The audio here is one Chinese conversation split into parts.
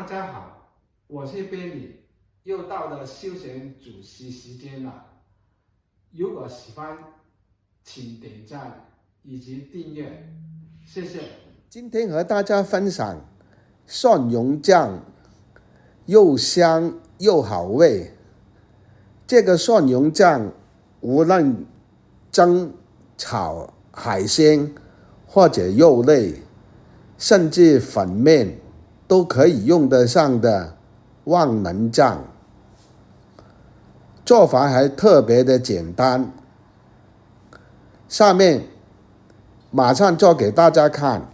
大家好，我是 Benny，又到了休闲主席时间了。如果喜欢，请点赞以及订阅，谢谢。今天和大家分享蒜蓉酱，又香又好味。这个蒜蓉酱无论蒸、炒海鲜或者肉类，甚至粉面都可以用得上的万能酱。做法还特别的简单，下面马上做给大家看。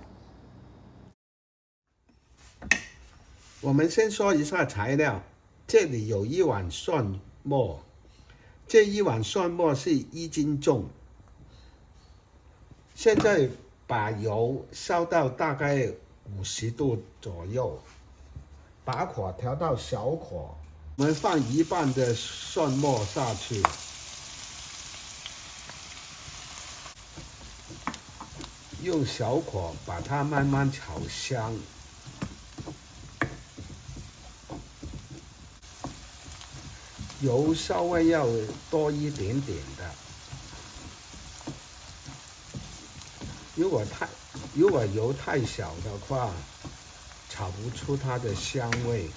我们先说一下材料，这里有1碗蒜末，这1碗蒜末是1斤重。现在把油烧到大概50度左右，把火调到小火，我们放一半的蒜末下去，用小火把它慢慢炒香。油稍微要多一点点的，如果油太小的话，炒不出它的香味。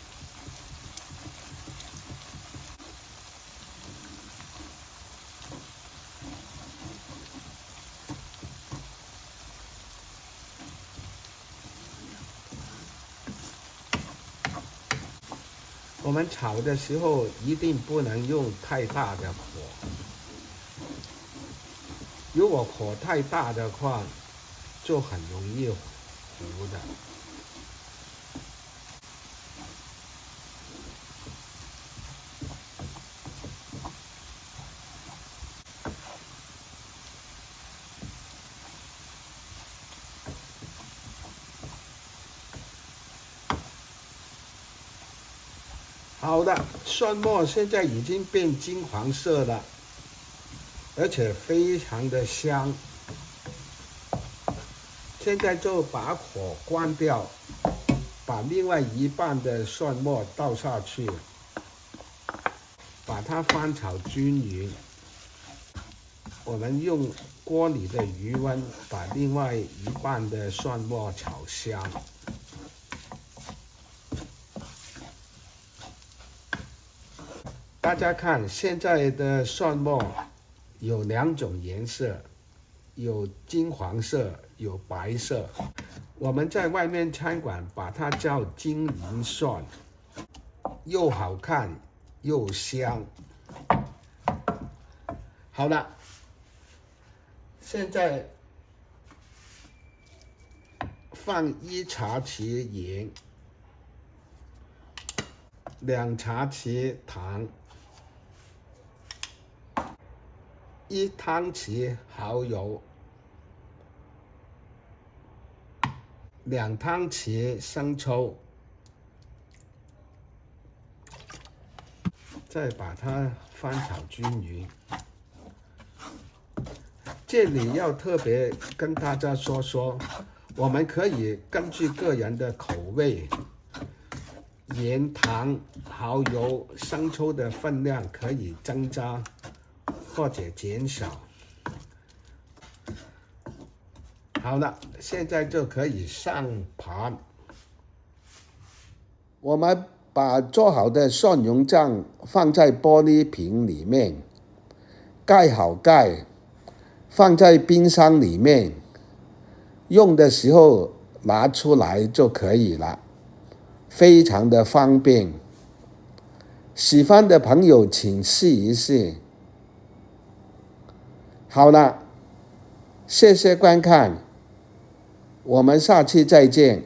我们炒的时候一定不能用太大的火，如果火太大的话，就很容易糊的。好的，蒜末现在已经变金黄色了，而且非常的香。现在就把火关掉，把另外一半的蒜末倒下去，把它翻炒均匀。我们用锅里的余温把另外一半的蒜末炒香。大家看，现在的蒜末有2种颜色，有金黄色，有白色。我们在外面餐馆把它叫金银蒜，又好看又香。好了，现在放1茶匙盐，2茶匙糖，1汤匙蚝油，2汤匙生抽，再把它翻炒均匀。这里要特别跟大家说，我们可以根据个人的口味，盐、糖、蚝油、生抽的分量可以增加或者减少。好了，现在就可以上盘。我们把做好的蒜蓉酱放在玻璃瓶里面，盖好盖，放在冰箱里面，用的时候拿出来就可以了，非常的方便。喜欢的朋友请试一试。好了，谢谢观看，我们下期再见。